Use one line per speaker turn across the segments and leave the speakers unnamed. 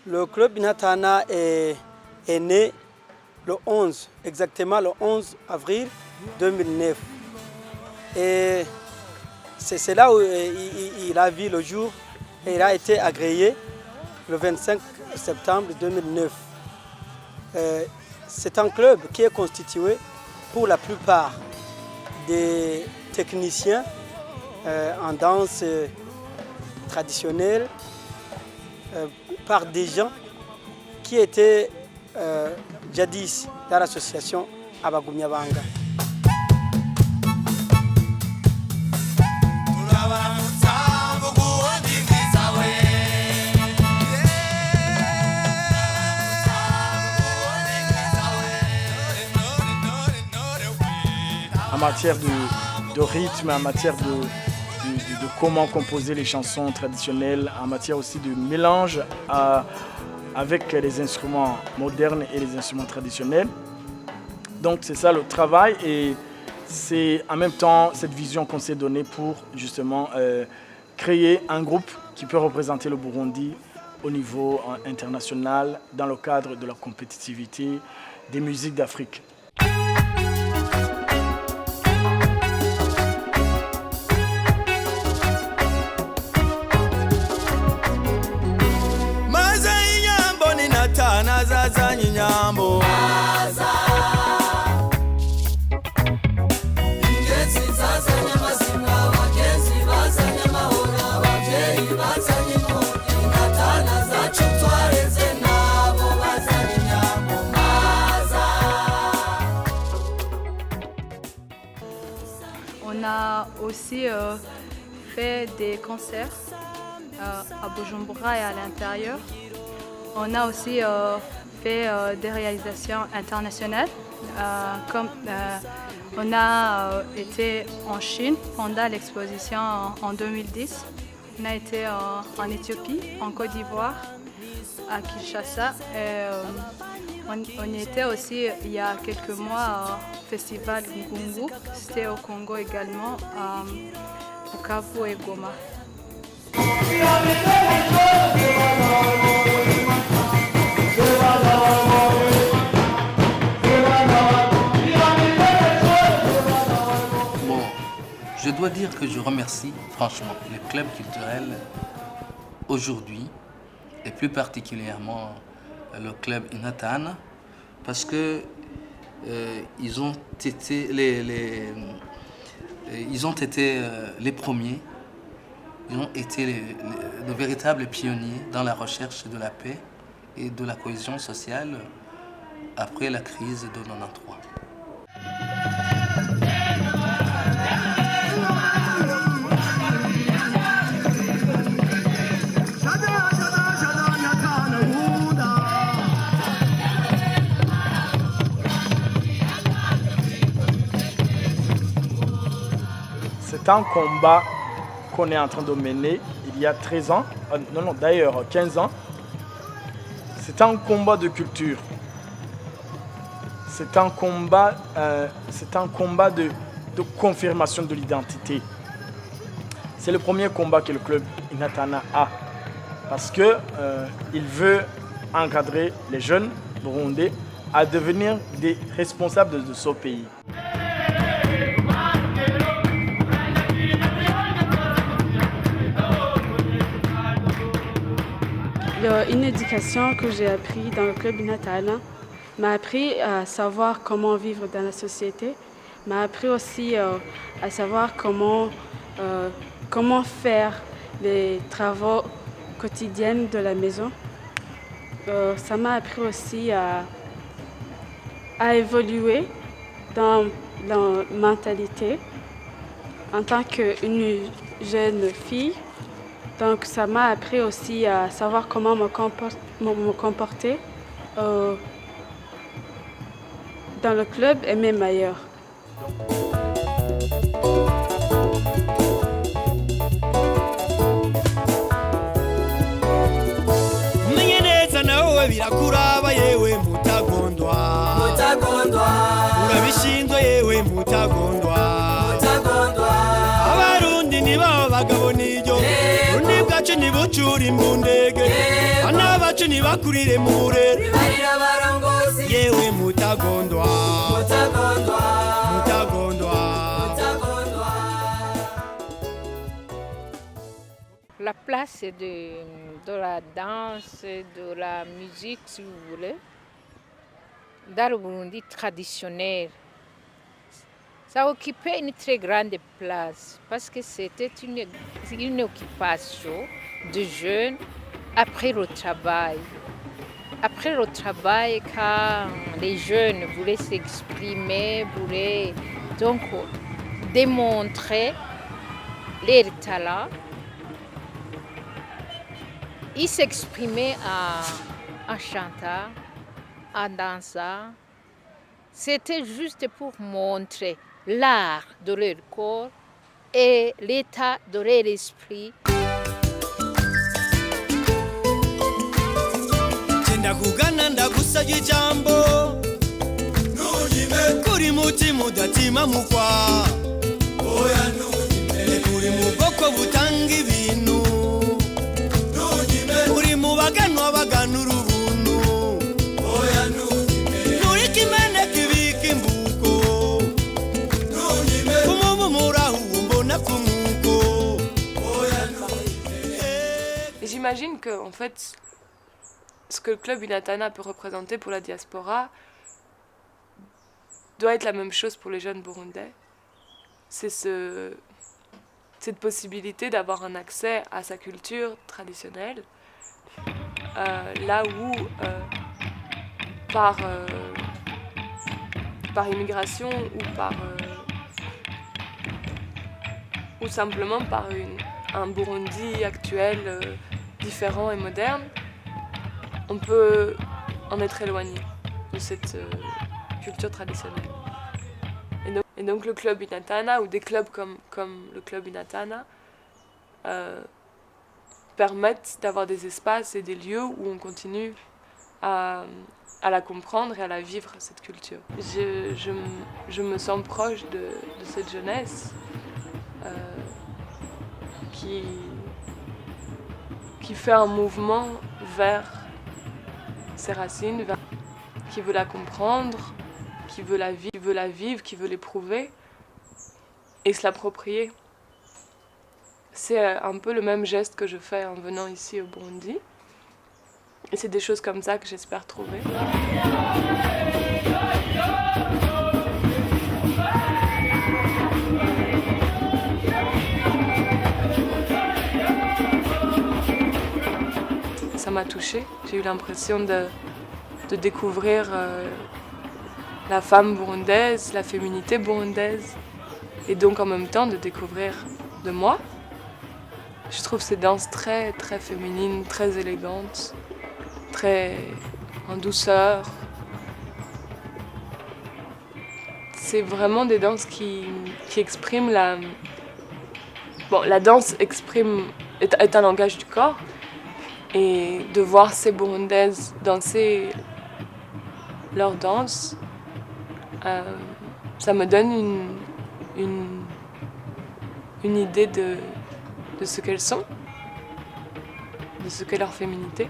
Le club Inatana est né exactement le 11 avril 2009. Et c'est là où il a vu le jour et il a été agréé le 25 septembre 2009. C'est un club qui est constitué pour la plupart des techniciens en danse traditionnelle, par des gens qui étaient jadis dans l'association Abagumyabanga.
En matière de rythme, en matière de comment composer les chansons traditionnelles, en matière aussi de mélange avec les instruments modernes et les instruments traditionnels. Donc c'est ça le travail et c'est en même temps cette vision qu'on s'est donnée pour justement créer un groupe qui peut représenter le Burundi au niveau international dans le cadre de la compétitivité des musiques d'Afrique.
On a aussi fait des concerts à Bujumbura et à l'intérieur. On a aussi fait des réalisations internationales. Comme on a été en Chine pendant l'exposition en 2010. On a été en Éthiopie, en Côte d'Ivoire, à Kinshasa. Et, on était aussi il y a quelques mois au festival Ngungu. C'était au Congo également, au Bukavu et Goma.
Je dois dire que je remercie franchement le club culturel aujourd'hui et plus particulièrement le club Inatana parce que ils ont été les premiers, ils ont été de véritables pionniers dans la recherche de la paix et de la cohésion sociale après la crise de 1993.
C'est un combat qu'on est en train de mener il y a 13 ans, d'ailleurs 15 ans. C'est un combat de culture. C'est un combat de confirmation de l'identité. C'est le premier combat que le club Inatana a parce qu'il veut encadrer les jeunes burundais à devenir des responsables de ce pays.
Une éducation que j'ai appris dans le club Inatana m'a appris à savoir comment vivre dans la société, m'a appris aussi à savoir comment faire les travaux quotidiens de la maison. Ça m'a appris aussi à évoluer dans la mentalité en tant qu'une jeune fille. Donc ça m'a appris aussi à savoir comment me comporter dans le club et même ailleurs.
Abarundi ni baba bagabo nijo undi bwacu ni buto gucura imbundege bana bacu nibakurire murere yewe mutagondwa
La place de la danse, de la musique, si vous voulez, dans le Burundi traditionnel, ça occupait une très grande place parce que c'était une occupation de jeunes après le travail. Après le travail, quand les jeunes voulaient s'exprimer, voulaient donc démontrer leur talent, ils s'exprimaient en chantant, en dansant. C'était juste pour montrer l'art de leur corps et l'état de leur esprit.
ndakugana ndagusabye ijambo nujime kuri mutima udatima mukwa oya nujime kuri mu bwoko butanga ibintu nujime uri mu baganwa baganura ubuntu oya nujime nuri kimene kibika imbuko nujime kumumura mbona kumuko oya nujime.
J'imagine que en fait ce que le club Inatana peut représenter pour la diaspora doit être la même chose pour les jeunes burundais. C'est cette possibilité d'avoir un accès à sa culture traditionnelle, là où par immigration ou simplement par un Burundi actuel différent et moderne, on peut en être éloigné de cette culture traditionnelle. Et donc le club Inatana, ou des clubs comme le club Inatana, permettent d'avoir des espaces et des lieux où on continue à la comprendre et à la vivre, cette culture. Je me sens proche de cette jeunesse qui fait un mouvement vers ses racines, qui veut la comprendre, qui veut la vivre, qui veut l'éprouver et se l'approprier. C'est un peu le même geste que je fais en venant ici au Burundi. Et c'est des choses comme ça que j'espère trouver. Ça m'a touchée. J'ai eu l'impression de découvrir la femme burundaise, la féminité burundaise, et donc en même temps de découvrir de moi. Je trouve ces danses très, très féminines, très élégantes, très en douceur. C'est vraiment des danses qui expriment la... Bon, la danse est un langage du corps, et de voir ces Burundaises danser leur danse, ça me donne une idée de ce qu'elles sont, de ce qu'est leur féminité.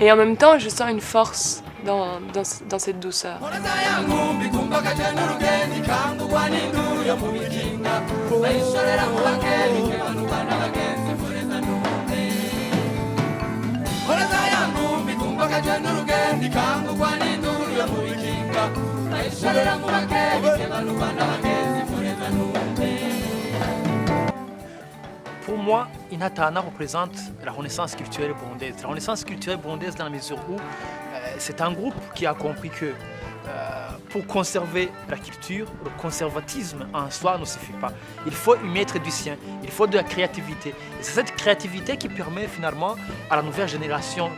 Et en même temps, je sens une force dans cette douceur.
Pour moi, Inatana représente la renaissance culturelle burundaise. La renaissance culturelle burundaise dans la mesure où c'est un groupe qui a compris que pour conserver la culture, le conservatisme en soi ne suffit pas. Il faut y mettre du sien, il faut de la créativité. Et c'est cette créativité qui permet finalement à la nouvelle génération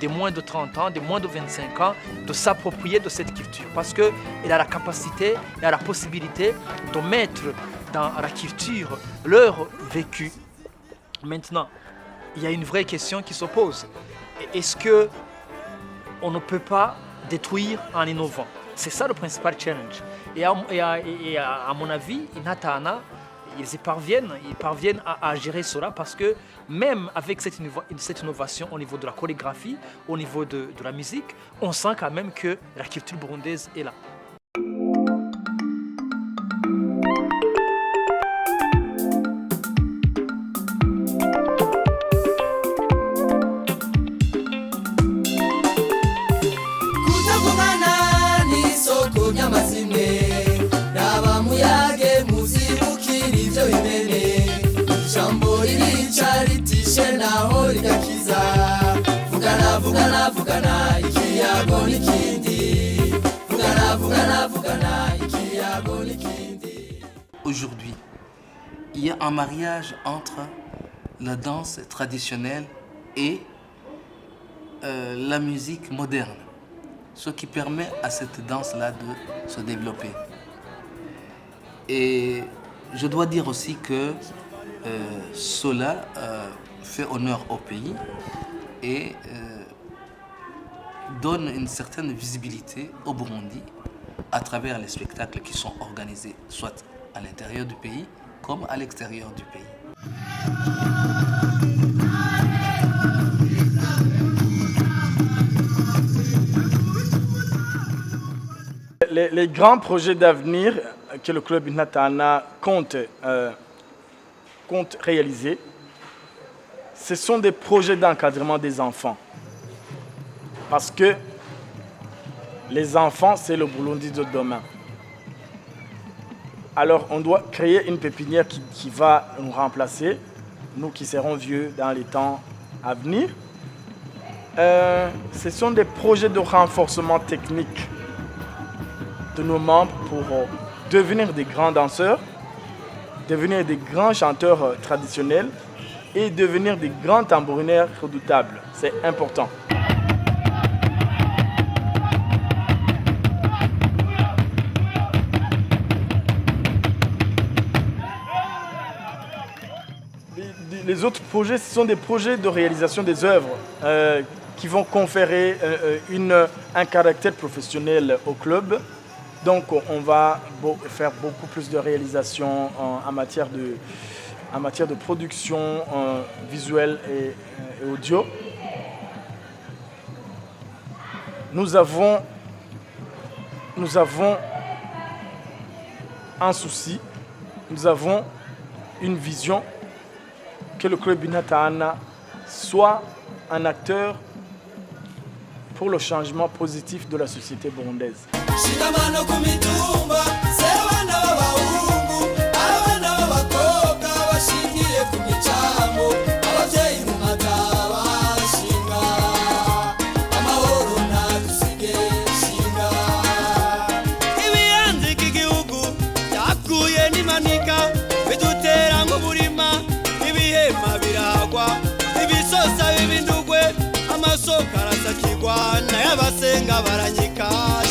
de moins de 30 ans, de moins de 25 ans, de s'approprier de cette culture. Parce qu'elle a la capacité, elle a la possibilité de mettre dans la culture leur vécu. Maintenant, il y a une vraie question qui se pose. Est-ce qu'on ne peut pas détruire en innovant? C'est ça le principal challenge. Et à mon avis, Inatana, ils parviennent à gérer cela parce que même avec cette innovation au niveau de la chorégraphie, au niveau de la musique, on sent quand même que la culture burundaise est là.
Aujourd'hui, il y a un mariage entre la danse traditionnelle et la musique moderne, ce qui permet à cette danse-là de se développer. Et je dois dire aussi que cela fait honneur au pays et donne une certaine visibilité au Burundi à travers les spectacles qui sont organisés soit à l'intérieur du pays comme à l'extérieur du pays.
Les grands projets d'avenir que le club Inatana compte réaliser, ce sont des projets d'encadrement des enfants. Parce que les enfants, c'est le Burundi de demain. Alors, on doit créer une pépinière qui va nous remplacer, nous qui serons vieux dans les temps à venir. Ce sont des projets de renforcement technique de nos membres pour devenir des grands danseurs, devenir des grands chanteurs traditionnels et devenir des grands tambourinaires redoutables. C'est important. Les autres projets, ce sont des projets de réalisation des œuvres qui vont conférer un caractère professionnel au club. Donc on va faire beaucoup plus de réalisations en matière de production visuelle et audio. Nous avons un souci, nous avons une vision que le club Inatana soit un acteur pour le changement positif de la société burundaise.
Amasoko arasakirwa n'ayabasenga baranyika